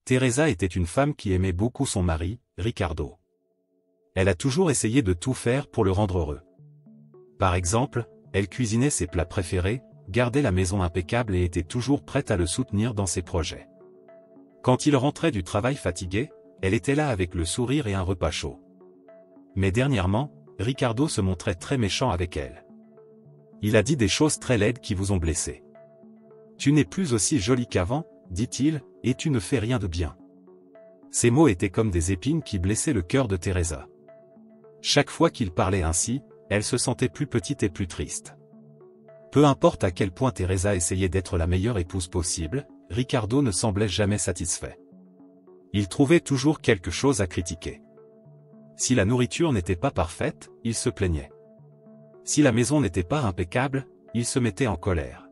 Teresa était une femme qui aimait beaucoup son mari, Ricardo. Elle a toujours essayé de tout faire pour le rendre heureux. Par exemple, elle cuisinait ses plats préférés, gardait la maison impeccable et était toujours prête à le soutenir dans ses projets. Quand il rentrait du travail fatigué, elle était là avec le sourire et un repas chaud. Mais dernièrement, Ricardo se montrait très méchant avec elle. Il a dit des choses très laides qui vous ont blessé. « Tu n'es plus aussi jolie qu'avant, dit-il, et tu ne fais rien de bien. » Ces mots étaient comme des épines qui blessaient le cœur de Teresa. Chaque fois qu'il parlait ainsi, elle se sentait plus petite et plus triste. Peu importe à quel point Teresa essayait d'être la meilleure épouse possible, Ricardo ne semblait jamais satisfait. Il trouvait toujours quelque chose à critiquer. Si la nourriture n'était pas parfaite, il se plaignait. Si la maison n'était pas impeccable, il se mettait en colère.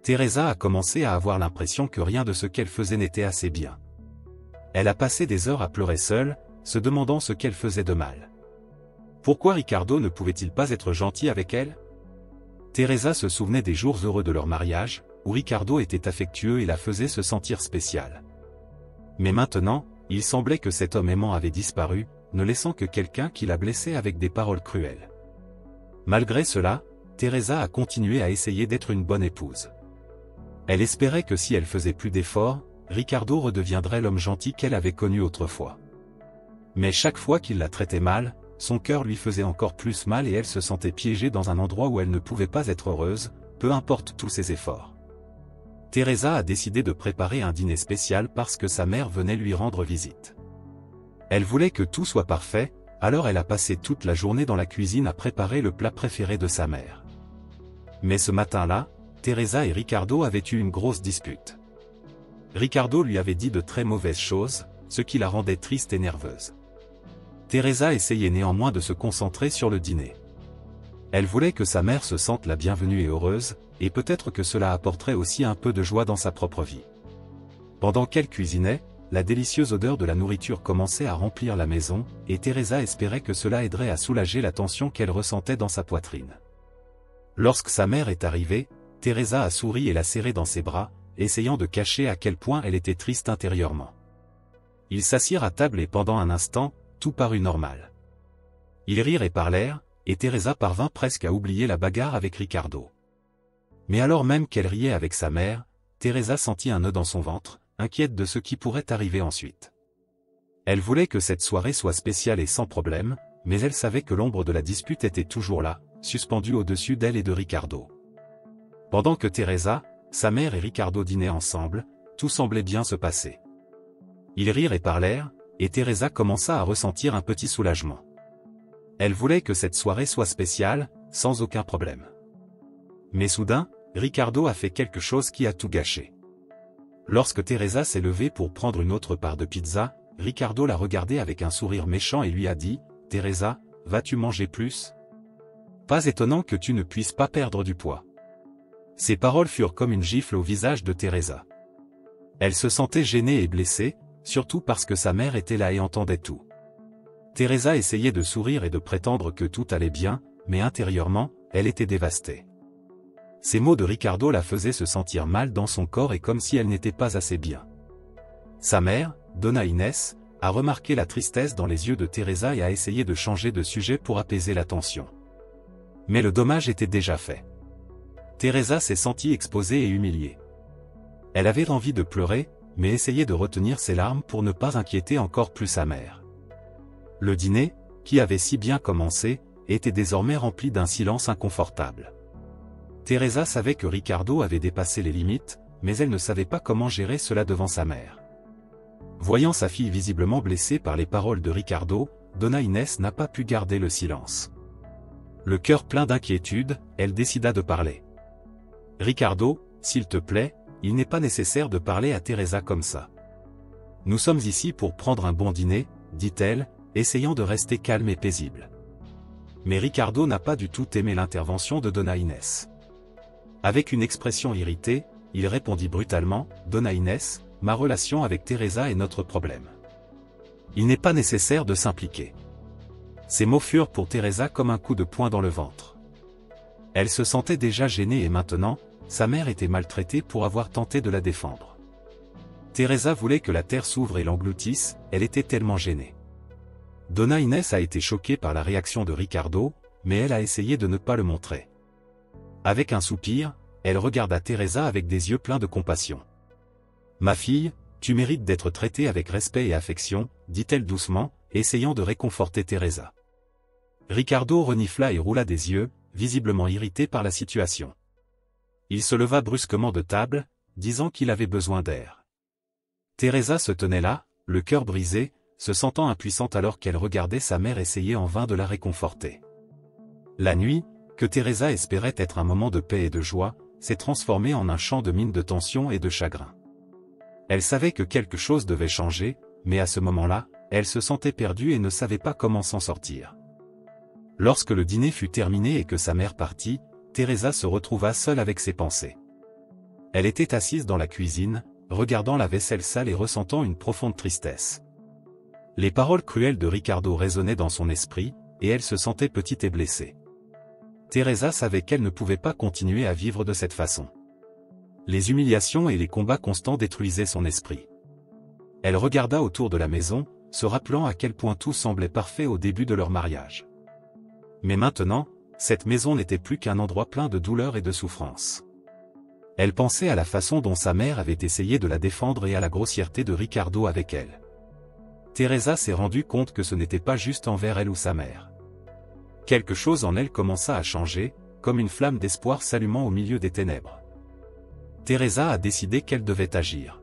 Teresa a commencé à avoir l'impression que rien de ce qu'elle faisait n'était assez bien. Elle a passé des heures à pleurer seule, se demandant ce qu'elle faisait de mal. Pourquoi Ricardo ne pouvait-il pas être gentil avec elle? Teresa se souvenait des jours heureux de leur mariage, où Ricardo était affectueux et la faisait se sentir spéciale. Mais maintenant, il semblait que cet homme aimant avait disparu, ne laissant que quelqu'un qui la blessait avec des paroles cruelles. Malgré cela, Teresa a continué à essayer d'être une bonne épouse. Elle espérait que si elle faisait plus d'efforts, Ricardo redeviendrait l'homme gentil qu'elle avait connu autrefois. Mais chaque fois qu'il la traitait mal, son cœur lui faisait encore plus mal et elle se sentait piégée dans un endroit où elle ne pouvait pas être heureuse, peu importe tous ses efforts. Teresa a décidé de préparer un dîner spécial parce que sa mère venait lui rendre visite. Elle voulait que tout soit parfait, alors elle a passé toute la journée dans la cuisine à préparer le plat préféré de sa mère. Mais ce matin-là, Teresa et Ricardo avaient eu une grosse dispute. Ricardo lui avait dit de très mauvaises choses, ce qui la rendait triste et nerveuse. Teresa essayait néanmoins de se concentrer sur le dîner. Elle voulait que sa mère se sente la bienvenue et heureuse, et peut-être que cela apporterait aussi un peu de joie dans sa propre vie. Pendant qu'elle cuisinait, la délicieuse odeur de la nourriture commençait à remplir la maison, et Teresa espérait que cela aiderait à soulager la tension qu'elle ressentait dans sa poitrine. Lorsque sa mère est arrivée, Teresa a souri et l'a serrée dans ses bras, essayant de cacher à quel point elle était triste intérieurement. Ils s'assirent à table et pendant un instant, tout parut normal. Ils rirent et parlèrent, et Teresa parvint presque à oublier la bagarre avec Ricardo. Mais alors même qu'elle riait avec sa mère, Teresa sentit un nœud dans son ventre, inquiète de ce qui pourrait arriver ensuite. Elle voulait que cette soirée soit spéciale et sans problème, mais elle savait que l'ombre de la dispute était toujours là, suspendue au-dessus d'elle et de Ricardo. Pendant que Teresa, sa mère et Ricardo dînaient ensemble, tout semblait bien se passer. Ils rirent et parlèrent, et Teresa commença à ressentir un petit soulagement. Elle voulait que cette soirée soit spéciale, sans aucun problème. Mais soudain, Ricardo a fait quelque chose qui a tout gâché. Lorsque Teresa s'est levée pour prendre une autre part de pizza, Ricardo l'a regardée avec un sourire méchant et lui a dit « Teresa, vas-tu manger plus ? Pas étonnant que tu ne puisses pas perdre du poids. » Ces paroles furent comme une gifle au visage de Teresa. Elle se sentait gênée et blessée, surtout parce que sa mère était là et entendait tout. Teresa essayait de sourire et de prétendre que tout allait bien, mais intérieurement, elle était dévastée. Ces mots de Ricardo la faisaient se sentir mal dans son corps et comme si elle n'était pas assez bien. Sa mère, Donna Inés, a remarqué la tristesse dans les yeux de Teresa et a essayé de changer de sujet pour apaiser la tension. Mais le dommage était déjà fait. Teresa s'est sentie exposée et humiliée. Elle avait envie de pleurer, mais essayait de retenir ses larmes pour ne pas inquiéter encore plus sa mère. Le dîner, qui avait si bien commencé, était désormais rempli d'un silence inconfortable. Teresa savait que Ricardo avait dépassé les limites, mais elle ne savait pas comment gérer cela devant sa mère. Voyant sa fille visiblement blessée par les paroles de Ricardo, Donna Inés n'a pas pu garder le silence. Le cœur plein d'inquiétude, elle décida de parler. « Ricardo, s'il te plaît, il n'est pas nécessaire de parler à Teresa comme ça. Nous sommes ici pour prendre un bon dîner, dit-elle, essayant de rester calme et paisible. » Mais Ricardo n'a pas du tout aimé l'intervention de Donna Inés. Avec une expression irritée, il répondit brutalement, « Donna Inés, ma relation avec Teresa est notre problème. Il n'est pas nécessaire de s'impliquer. » Ces mots furent pour Teresa comme un coup de poing dans le ventre. Elle se sentait déjà gênée et maintenant, sa mère était maltraitée pour avoir tenté de la défendre. Teresa voulait que la terre s'ouvre et l'engloutisse, elle était tellement gênée. Donna Inès a été choquée par la réaction de Ricardo, mais elle a essayé de ne pas le montrer. Avec un soupir, elle regarda Teresa avec des yeux pleins de compassion. « Ma fille, tu mérites d'être traitée avec respect et affection, » dit-elle doucement, essayant de réconforter Teresa. Ricardo renifla et roula des yeux, visiblement irrité par la situation. Il se leva brusquement de table, disant qu'il avait besoin d'air. Teresa se tenait là, le cœur brisé, se sentant impuissante alors qu'elle regardait sa mère essayer en vain de la réconforter. La nuit, que Teresa espérait être un moment de paix et de joie, s'est transformée en un champ de mine de tension et de chagrin. Elle savait que quelque chose devait changer, mais à ce moment-là, elle se sentait perdue et ne savait pas comment s'en sortir. Lorsque le dîner fut terminé et que sa mère partit, Teresa se retrouva seule avec ses pensées. Elle était assise dans la cuisine, regardant la vaisselle sale et ressentant une profonde tristesse. Les paroles cruelles de Ricardo résonnaient dans son esprit, et elle se sentait petite et blessée. Teresa savait qu'elle ne pouvait pas continuer à vivre de cette façon. Les humiliations et les combats constants détruisaient son esprit. Elle regarda autour de la maison, se rappelant à quel point tout semblait parfait au début de leur mariage. Mais maintenant, cette maison n'était plus qu'un endroit plein de douleur et de souffrance. Elle pensait à la façon dont sa mère avait essayé de la défendre et à la grossièreté de Ricardo avec elle. Teresa s'est rendue compte que ce n'était pas juste envers elle ou sa mère. Quelque chose en elle commença à changer, comme une flamme d'espoir s'allumant au milieu des ténèbres. Teresa a décidé qu'elle devait agir.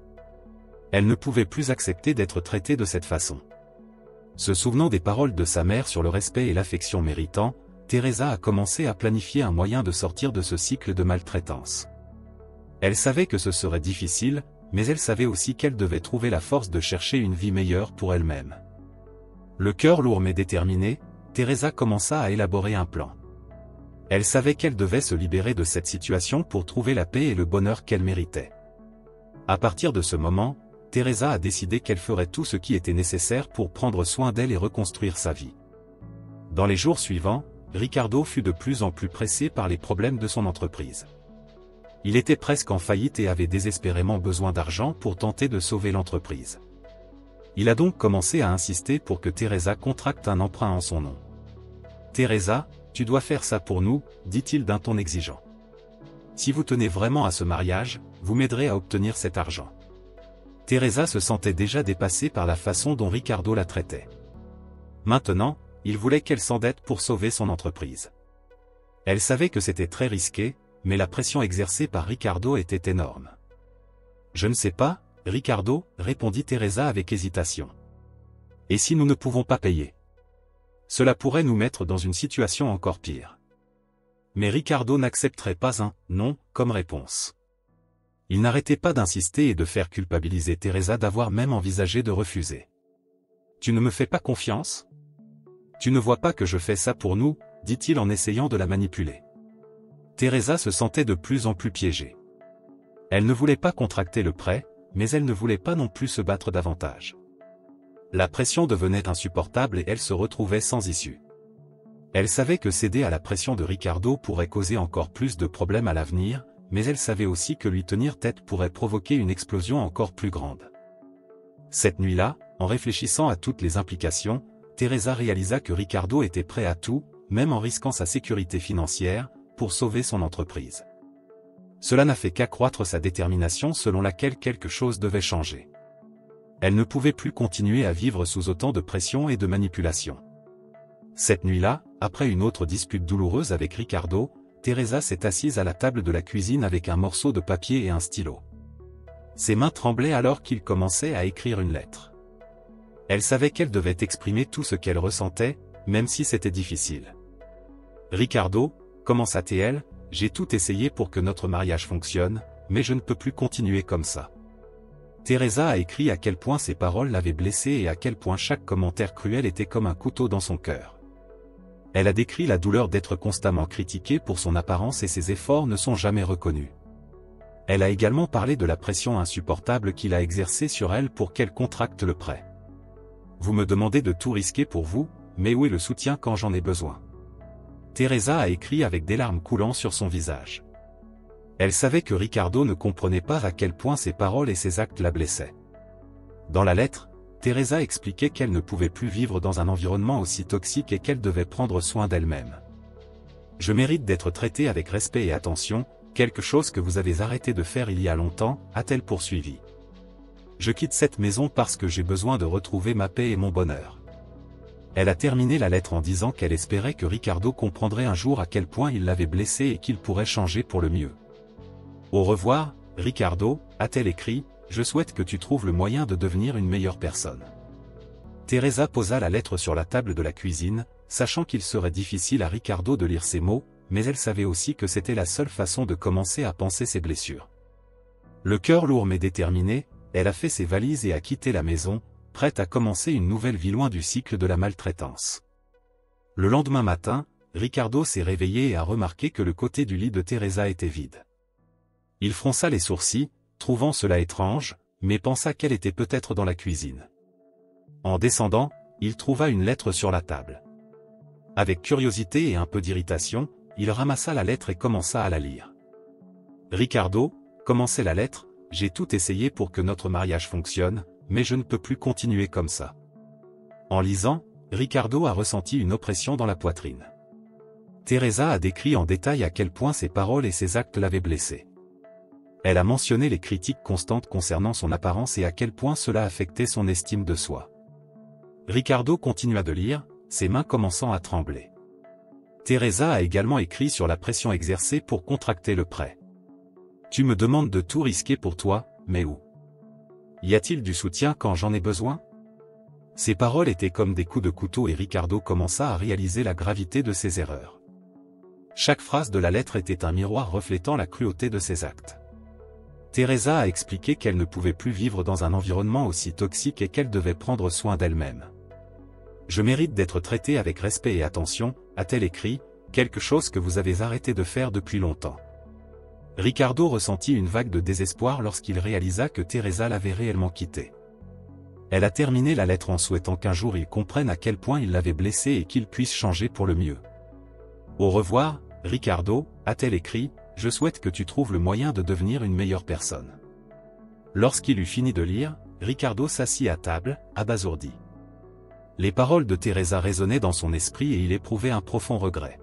Elle ne pouvait plus accepter d'être traitée de cette façon. Se souvenant des paroles de sa mère sur le respect et l'affection méritant, Teresa a commencé à planifier un moyen de sortir de ce cycle de maltraitance. Elle savait que ce serait difficile, mais elle savait aussi qu'elle devait trouver la force de chercher une vie meilleure pour elle-même. Le cœur lourd mais déterminé, Teresa commença à élaborer un plan. Elle savait qu'elle devait se libérer de cette situation pour trouver la paix et le bonheur qu'elle méritait. À partir de ce moment, Teresa a décidé qu'elle ferait tout ce qui était nécessaire pour prendre soin d'elle et reconstruire sa vie. Dans les jours suivants, Ricardo fut de plus en plus pressé par les problèmes de son entreprise. Il était presque en faillite et avait désespérément besoin d'argent pour tenter de sauver l'entreprise. Il a donc commencé à insister pour que Teresa contracte un emprunt en son nom. « Teresa, tu dois faire ça pour nous, » dit-il d'un ton exigeant. « Si vous tenez vraiment à ce mariage, vous m'aiderez à obtenir cet argent. » Teresa se sentait déjà dépassée par la façon dont Ricardo la traitait. Maintenant, il voulait qu'elle s'endette pour sauver son entreprise. Elle savait que c'était très risqué, mais la pression exercée par Ricardo était énorme. « Je ne sais pas, Ricardo, » répondit Teresa avec hésitation. « Et si nous ne pouvons pas payer ? Cela pourrait nous mettre dans une situation encore pire. » Mais Ricardo n'accepterait pas un « non » comme réponse. Il n'arrêtait pas d'insister et de faire culpabiliser Teresa d'avoir même envisagé de refuser. « Tu ne me fais pas confiance ? Tu ne vois pas que je fais ça pour nous ?» dit-il en essayant de la manipuler. Teresa se sentait de plus en plus piégée. Elle ne voulait pas contracter le prêt, mais elle ne voulait pas non plus se battre davantage. La pression devenait insupportable et elle se retrouvait sans issue. Elle savait que céder à la pression de Ricardo pourrait causer encore plus de problèmes à l'avenir, mais elle savait aussi que lui tenir tête pourrait provoquer une explosion encore plus grande. Cette nuit-là, en réfléchissant à toutes les implications, Teresa réalisa que Ricardo était prêt à tout, même en risquant sa sécurité financière, pour sauver son entreprise. Cela n'a fait qu'accroître sa détermination selon laquelle quelque chose devait changer. Elle ne pouvait plus continuer à vivre sous autant de pression et de manipulation. Cette nuit-là, après une autre dispute douloureuse avec Ricardo, Teresa s'est assise à la table de la cuisine avec un morceau de papier et un stylo. Ses mains tremblaient alors qu'il commençait à écrire une lettre. Elle savait qu'elle devait exprimer tout ce qu'elle ressentait, même si c'était difficile. « Ricardo, » commença-t-elle, « j'ai tout essayé pour que notre mariage fonctionne, mais je ne peux plus continuer comme ça. » Teresa a écrit à quel point ses paroles l'avaient blessée et à quel point chaque commentaire cruel était comme un couteau dans son cœur. Elle a décrit la douleur d'être constamment critiquée pour son apparence et ses efforts ne sont jamais reconnus. Elle a également parlé de la pression insupportable qu'il a exercée sur elle pour qu'elle contracte le prêt. « Vous me demandez de tout risquer pour vous, mais où est le soutien quand j'en ai besoin ?» Teresa a écrit avec des larmes coulant sur son visage. Elle savait que Ricardo ne comprenait pas à quel point ses paroles et ses actes la blessaient. Dans la lettre, Teresa expliquait qu'elle ne pouvait plus vivre dans un environnement aussi toxique et qu'elle devait prendre soin d'elle-même. « Je mérite d'être traitée avec respect et attention, quelque chose que vous avez arrêté de faire il y a longtemps, a-t-elle poursuivi. Je quitte cette maison parce que j'ai besoin de retrouver ma paix et mon bonheur. » Elle a terminé la lettre en disant qu'elle espérait que Ricardo comprendrait un jour à quel point il l'avait blessée et qu'il pourrait changer pour le mieux. « Au revoir, Ricardo, a-t-elle écrit, je souhaite que tu trouves le moyen de devenir une meilleure personne. » Teresa posa la lettre sur la table de la cuisine, sachant qu'il serait difficile à Ricardo de lire ces mots, mais elle savait aussi que c'était la seule façon de commencer à panser ses blessures. Le cœur lourd mais déterminé, elle a fait ses valises et a quitté la maison, prête à commencer une nouvelle vie loin du cycle de la maltraitance. Le lendemain matin, Ricardo s'est réveillé et a remarqué que le côté du lit de Teresa était vide. Il fronça les sourcils, trouvant cela étrange, mais pensa qu'elle était peut-être dans la cuisine. En descendant, il trouva une lettre sur la table. Avec curiosité et un peu d'irritation, il ramassa la lettre et commença à la lire. « Ricardo, » commençait la lettre, « j'ai tout essayé pour que notre mariage fonctionne, mais je ne peux plus continuer comme ça. » En lisant, Ricardo a ressenti une oppression dans la poitrine. Teresa a décrit en détail à quel point ses paroles et ses actes l'avaient blessé. Elle a mentionné les critiques constantes concernant son apparence et à quel point cela affectait son estime de soi. Ricardo continua de lire, ses mains commençant à trembler. Teresa a également écrit sur la pression exercée pour contracter le prêt. « Tu me demandes de tout risquer pour toi, mais où? Y a-t-il du soutien quand j'en ai besoin ?» Ces paroles étaient comme des coups de couteau et Ricardo commença à réaliser la gravité de ses erreurs. Chaque phrase de la lettre était un miroir reflétant la cruauté de ses actes. Teresa a expliqué qu'elle ne pouvait plus vivre dans un environnement aussi toxique et qu'elle devait prendre soin d'elle-même. « Je mérite d'être traitée avec respect et attention, a-t-elle écrit, quelque chose que vous avez arrêté de faire depuis longtemps. » Ricardo ressentit une vague de désespoir lorsqu'il réalisa que Teresa l'avait réellement quitté. Elle a terminé la lettre en souhaitant qu'un jour il comprenne à quel point il l'avait blessé et qu'il puisse changer pour le mieux. « Au revoir, Ricardo, a-t-elle écrit, je souhaite que tu trouves le moyen de devenir une meilleure personne. » Lorsqu'il eut fini de lire, Ricardo s'assit à table, abasourdi. Les paroles de Teresa résonnaient dans son esprit et il éprouvait un profond regret.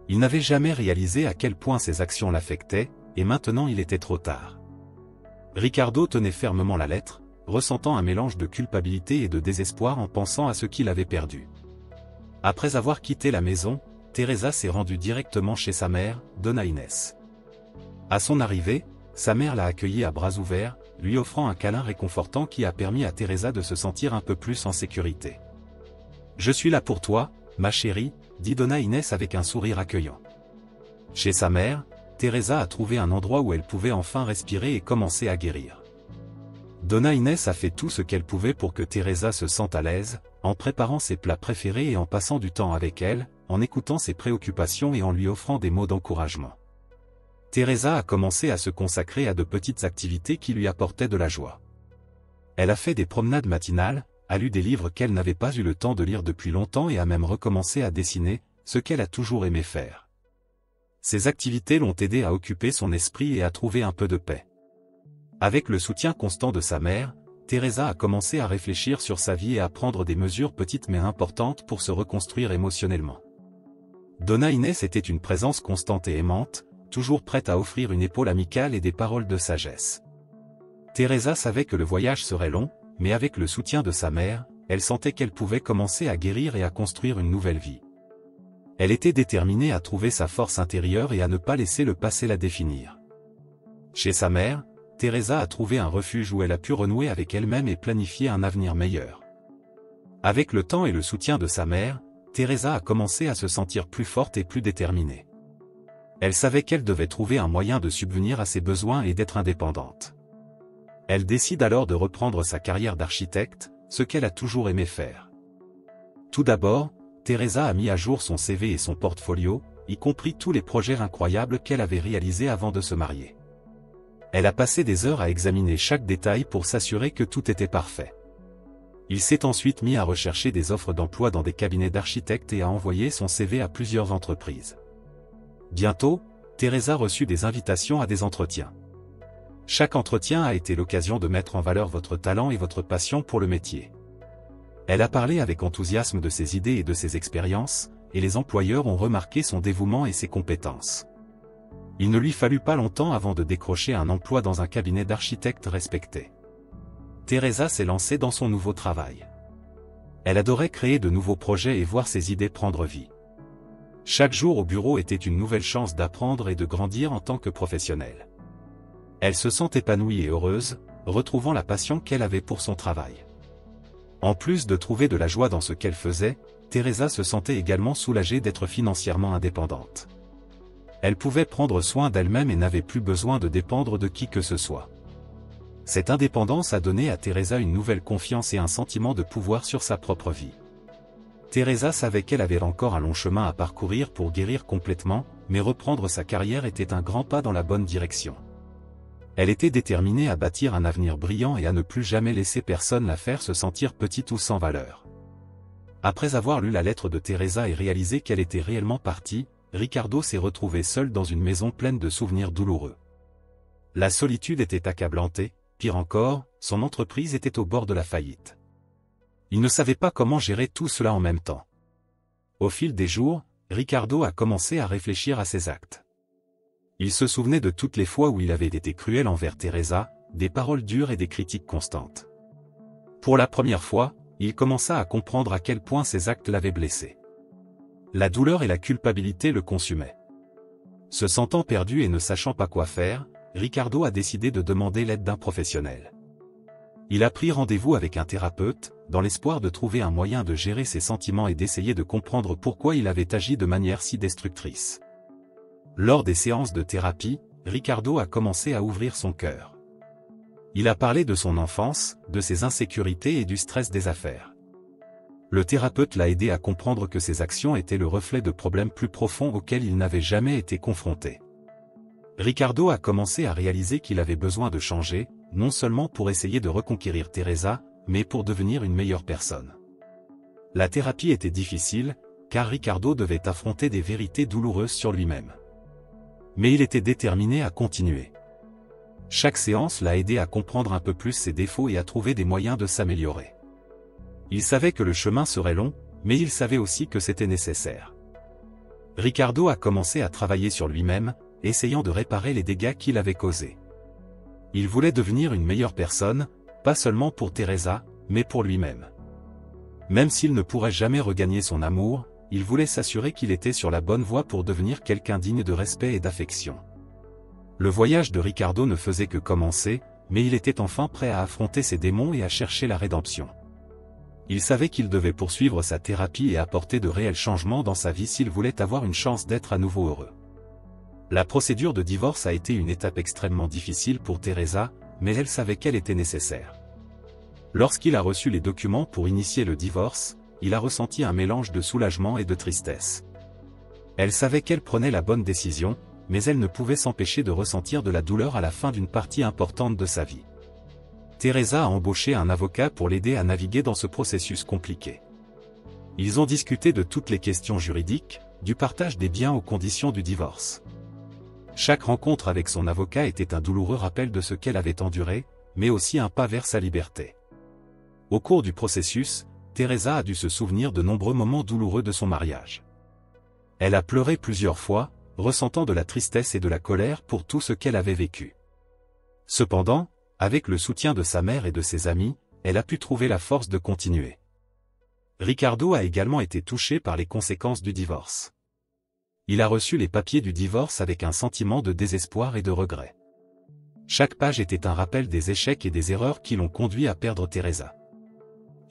Il n'avait jamais réalisé à quel point ses actions l'affectaient, et maintenant il était trop tard. Ricardo tenait fermement la lettre, ressentant un mélange de culpabilité et de désespoir en pensant à ce qu'il avait perdu. Après avoir quitté la maison, Teresa s'est rendue directement chez sa mère, Donna Inés. À son arrivée, sa mère l'a accueillie à bras ouverts, lui offrant un câlin réconfortant qui a permis à Teresa de se sentir un peu plus en sécurité. « Je suis là pour toi, ma chérie, » dit Donna Inés avec un sourire accueillant. Chez sa mère, Teresa a trouvé un endroit où elle pouvait enfin respirer et commencer à guérir. Donna Inés a fait tout ce qu'elle pouvait pour que Teresa se sente à l'aise, en préparant ses plats préférés et en passant du temps avec elle, en écoutant ses préoccupations et en lui offrant des mots d'encouragement. Teresa a commencé à se consacrer à de petites activités qui lui apportaient de la joie. Elle a fait des promenades matinales, a lu des livres qu'elle n'avait pas eu le temps de lire depuis longtemps et a même recommencé à dessiner, ce qu'elle a toujours aimé faire. Ces activités l'ont aidé à occuper son esprit et à trouver un peu de paix. Avec le soutien constant de sa mère, Teresa a commencé à réfléchir sur sa vie et à prendre des mesures petites mais importantes pour se reconstruire émotionnellement. Donna Inés était une présence constante et aimante, toujours prête à offrir une épaule amicale et des paroles de sagesse. Teresa savait que le voyage serait long, mais avec le soutien de sa mère, elle sentait qu'elle pouvait commencer à guérir et à construire une nouvelle vie. Elle était déterminée à trouver sa force intérieure et à ne pas laisser le passé la définir. Chez sa mère, Teresa a trouvé un refuge où elle a pu renouer avec elle-même et planifier un avenir meilleur. Avec le temps et le soutien de sa mère, Teresa a commencé à se sentir plus forte et plus déterminée. Elle savait qu'elle devait trouver un moyen de subvenir à ses besoins et d'être indépendante. Elle décide alors de reprendre sa carrière d'architecte, ce qu'elle a toujours aimé faire. Tout d'abord, Teresa a mis à jour son CV et son portfolio, y compris tous les projets incroyables qu'elle avait réalisés avant de se marier. Elle a passé des heures à examiner chaque détail pour s'assurer que tout était parfait. Il s'est ensuite mis à rechercher des offres d'emploi dans des cabinets d'architectes et à envoyer son CV à plusieurs entreprises. Bientôt, Teresa reçut des invitations à des entretiens. Chaque entretien a été l'occasion de mettre en valeur votre talent et votre passion pour le métier. Elle a parlé avec enthousiasme de ses idées et de ses expériences, et les employeurs ont remarqué son dévouement et ses compétences. Il ne lui fallut pas longtemps avant de décrocher un emploi dans un cabinet d'architectes respecté. Teresa s'est lancée dans son nouveau travail. Elle adorait créer de nouveaux projets et voir ses idées prendre vie. Chaque jour au bureau était une nouvelle chance d'apprendre et de grandir en tant que professionnelle. Elle se sent épanouie et heureuse, retrouvant la passion qu'elle avait pour son travail. En plus de trouver de la joie dans ce qu'elle faisait, Teresa se sentait également soulagée d'être financièrement indépendante. Elle pouvait prendre soin d'elle-même et n'avait plus besoin de dépendre de qui que ce soit. Cette indépendance a donné à Teresa une nouvelle confiance et un sentiment de pouvoir sur sa propre vie. Teresa savait qu'elle avait encore un long chemin à parcourir pour guérir complètement, mais reprendre sa carrière était un grand pas dans la bonne direction. Elle était déterminée à bâtir un avenir brillant et à ne plus jamais laisser personne la faire se sentir petite ou sans valeur. Après avoir lu la lettre de Teresa et réalisé qu'elle était réellement partie, Ricardo s'est retrouvé seul dans une maison pleine de souvenirs douloureux. La solitude était accablante et, pire encore, son entreprise était au bord de la faillite. Il ne savait pas comment gérer tout cela en même temps. Au fil des jours, Ricardo a commencé à réfléchir à ses actes. Il se souvenait de toutes les fois où il avait été cruel envers Teresa, des paroles dures et des critiques constantes. Pour la première fois, il commença à comprendre à quel point ses actes l'avaient blessé. La douleur et la culpabilité le consumaient. Se sentant perdu et ne sachant pas quoi faire, Ricardo a décidé de demander l'aide d'un professionnel. Il a pris rendez-vous avec un thérapeute, dans l'espoir de trouver un moyen de gérer ses sentiments et d'essayer de comprendre pourquoi il avait agi de manière si destructrice. Lors des séances de thérapie, Ricardo a commencé à ouvrir son cœur. Il a parlé de son enfance, de ses insécurités et du stress des affaires. Le thérapeute l'a aidé à comprendre que ses actions étaient le reflet de problèmes plus profonds auxquels il n'avait jamais été confronté. Ricardo a commencé à réaliser qu'il avait besoin de changer, non seulement pour essayer de reconquérir Teresa, mais pour devenir une meilleure personne. La thérapie était difficile, car Ricardo devait affronter des vérités douloureuses sur lui-même. Mais il était déterminé à continuer. Chaque séance l'a aidé à comprendre un peu plus ses défauts et à trouver des moyens de s'améliorer. Il savait que le chemin serait long, mais il savait aussi que c'était nécessaire. Ricardo a commencé à travailler sur lui-même, essayant de réparer les dégâts qu'il avait causés. Il voulait devenir une meilleure personne, pas seulement pour Teresa, mais pour lui-même. Même s'il ne pourrait jamais regagner son amour, il voulait s'assurer qu'il était sur la bonne voie pour devenir quelqu'un digne de respect et d'affection. Le voyage de Ricardo ne faisait que commencer, mais il était enfin prêt à affronter ses démons et à chercher la rédemption. Il savait qu'il devait poursuivre sa thérapie et apporter de réels changements dans sa vie s'il voulait avoir une chance d'être à nouveau heureux. La procédure de divorce a été une étape extrêmement difficile pour Teresa, mais elle savait qu'elle était nécessaire. Lorsqu'il a reçu les documents pour initier le divorce, il a ressenti un mélange de soulagement et de tristesse. Elle savait qu'elle prenait la bonne décision, mais elle ne pouvait s'empêcher de ressentir de la douleur à la fin d'une partie importante de sa vie. Teresa a embauché un avocat pour l'aider à naviguer dans ce processus compliqué. Ils ont discuté de toutes les questions juridiques, du partage des biens aux conditions du divorce. Chaque rencontre avec son avocat était un douloureux rappel de ce qu'elle avait enduré, mais aussi un pas vers sa liberté. Au cours du processus, Teresa a dû se souvenir de nombreux moments douloureux de son mariage. Elle a pleuré plusieurs fois, ressentant de la tristesse et de la colère pour tout ce qu'elle avait vécu. Cependant, avec le soutien de sa mère et de ses amis, elle a pu trouver la force de continuer. Ricardo a également été touché par les conséquences du divorce. Il a reçu les papiers du divorce avec un sentiment de désespoir et de regret. Chaque page était un rappel des échecs et des erreurs qui l'ont conduit à perdre Teresa.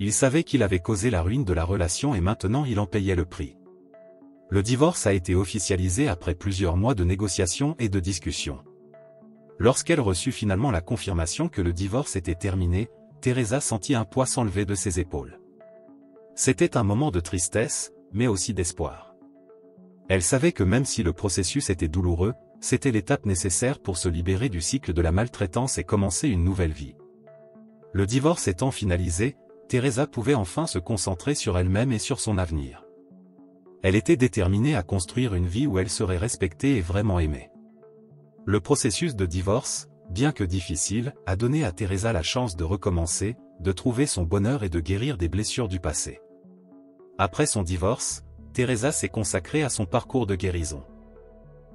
Il savait qu'il avait causé la ruine de la relation et maintenant il en payait le prix. Le divorce a été officialisé après plusieurs mois de négociations et de discussions. Lorsqu'elle reçut finalement la confirmation que le divorce était terminé, Teresa sentit un poids s'enlever de ses épaules. C'était un moment de tristesse, mais aussi d'espoir. Elle savait que même si le processus était douloureux, c'était l'étape nécessaire pour se libérer du cycle de la maltraitance et commencer une nouvelle vie. Le divorce étant finalisé, Teresa pouvait enfin se concentrer sur elle-même et sur son avenir. Elle était déterminée à construire une vie où elle serait respectée et vraiment aimée. Le processus de divorce, bien que difficile, a donné à Teresa la chance de recommencer, de trouver son bonheur et de guérir des blessures du passé. Après son divorce, Teresa s'est consacrée à son parcours de guérison.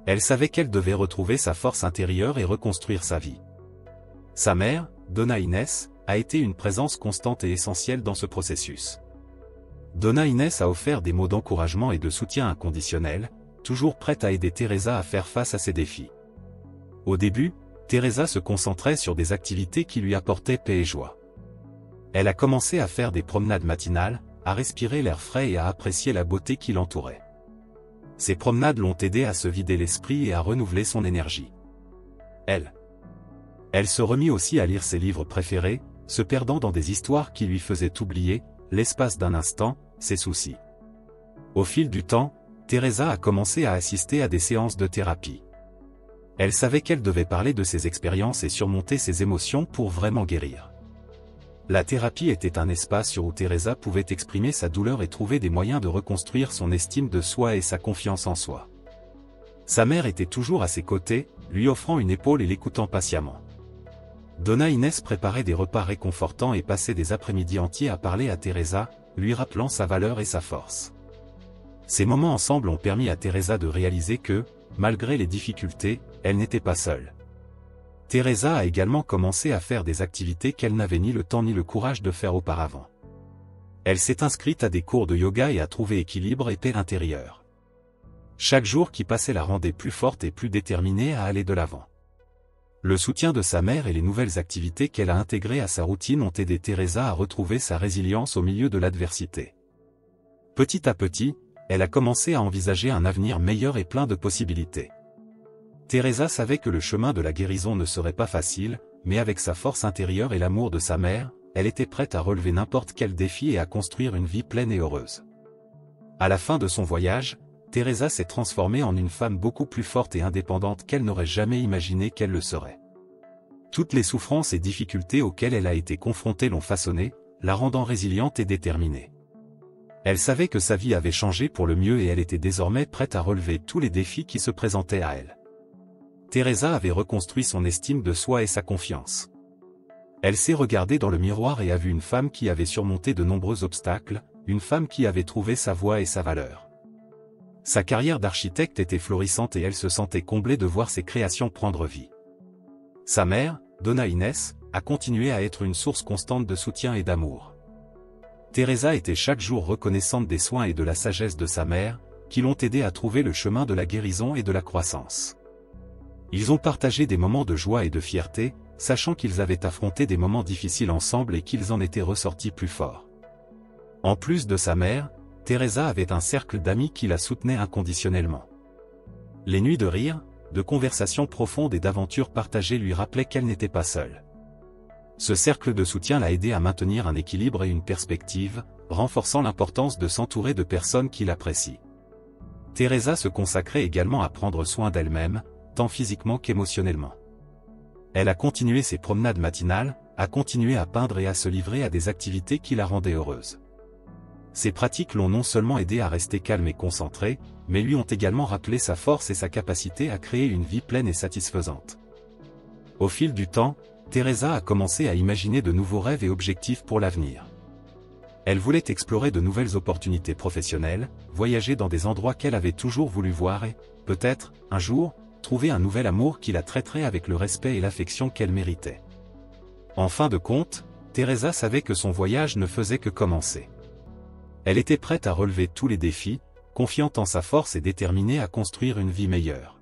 Elle savait qu'elle devait retrouver sa force intérieure et reconstruire sa vie. Sa mère, Donna Inés, a été une présence constante et essentielle dans ce processus. Donna Inés a offert des mots d'encouragement et de soutien inconditionnel, toujours prête à aider Teresa à faire face à ses défis. Au début, Teresa se concentrait sur des activités qui lui apportaient paix et joie. Elle a commencé à faire des promenades matinales, à respirer l'air frais et à apprécier la beauté qui l'entourait. Ces promenades l'ont aidée à se vider l'esprit et à renouveler son énergie. Elle se remit aussi à lire ses livres préférés, se perdant dans des histoires qui lui faisaient oublier, l'espace d'un instant, ses soucis. Au fil du temps, Teresa a commencé à assister à des séances de thérapie. Elle savait qu'elle devait parler de ses expériences et surmonter ses émotions pour vraiment guérir. La thérapie était un espace où Teresa pouvait exprimer sa douleur et trouver des moyens de reconstruire son estime de soi et sa confiance en soi. Sa mère était toujours à ses côtés, lui offrant une épaule et l'écoutant patiemment. Donna Inés préparait des repas réconfortants et passait des après-midi entiers à parler à Teresa, lui rappelant sa valeur et sa force. Ces moments ensemble ont permis à Teresa de réaliser que, malgré les difficultés, elle n'était pas seule. Teresa a également commencé à faire des activités qu'elle n'avait ni le temps ni le courage de faire auparavant. Elle s'est inscrite à des cours de yoga et a trouvé équilibre et paix intérieure. Chaque jour qui passait la rendait plus forte et plus déterminée à aller de l'avant. Le soutien de sa mère et les nouvelles activités qu'elle a intégrées à sa routine ont aidé Teresa à retrouver sa résilience au milieu de l'adversité. Petit à petit, elle a commencé à envisager un avenir meilleur et plein de possibilités. Teresa savait que le chemin de la guérison ne serait pas facile, mais avec sa force intérieure et l'amour de sa mère, elle était prête à relever n'importe quel défi et à construire une vie pleine et heureuse. À la fin de son voyage, Teresa s'est transformée en une femme beaucoup plus forte et indépendante qu'elle n'aurait jamais imaginé qu'elle le serait. Toutes les souffrances et difficultés auxquelles elle a été confrontée l'ont façonnée, la rendant résiliente et déterminée. Elle savait que sa vie avait changé pour le mieux et elle était désormais prête à relever tous les défis qui se présentaient à elle. Teresa avait reconstruit son estime de soi et sa confiance. Elle s'est regardée dans le miroir et a vu une femme qui avait surmonté de nombreux obstacles, une femme qui avait trouvé sa voie et sa valeur. Sa carrière d'architecte était florissante et elle se sentait comblée de voir ses créations prendre vie. Sa mère, Donna Inés, a continué à être une source constante de soutien et d'amour. Teresa était chaque jour reconnaissante des soins et de la sagesse de sa mère, qui l'ont aidée à trouver le chemin de la guérison et de la croissance. Ils ont partagé des moments de joie et de fierté, sachant qu'ils avaient affronté des moments difficiles ensemble et qu'ils en étaient ressortis plus forts. En plus de sa mère, Teresa avait un cercle d'amis qui la soutenaient inconditionnellement. Les nuits de rire, de conversations profondes et d'aventures partagées lui rappelaient qu'elle n'était pas seule. Ce cercle de soutien l'a aidée à maintenir un équilibre et une perspective, renforçant l'importance de s'entourer de personnes qui l'apprécient. Teresa se consacrait également à prendre soin d'elle-même, tant physiquement qu'émotionnellement. Elle a continué ses promenades matinales, a continué à peindre et à se livrer à des activités qui la rendaient heureuse. Ces pratiques l'ont non seulement aidée à rester calme et concentrée, mais lui ont également rappelé sa force et sa capacité à créer une vie pleine et satisfaisante. Au fil du temps, Teresa a commencé à imaginer de nouveaux rêves et objectifs pour l'avenir. Elle voulait explorer de nouvelles opportunités professionnelles, voyager dans des endroits qu'elle avait toujours voulu voir et, peut-être, un jour, trouver un nouvel amour qui la traiterait avec le respect et l'affection qu'elle méritait. En fin de compte, Teresa savait que son voyage ne faisait que commencer. Elle était prête à relever tous les défis, confiante en sa force et déterminée à construire une vie meilleure.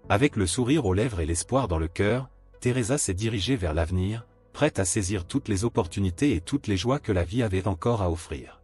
Avec le sourire aux lèvres et l'espoir dans le cœur, Teresa s'est dirigée vers l'avenir, prête à saisir toutes les opportunités et toutes les joies que la vie avait encore à offrir.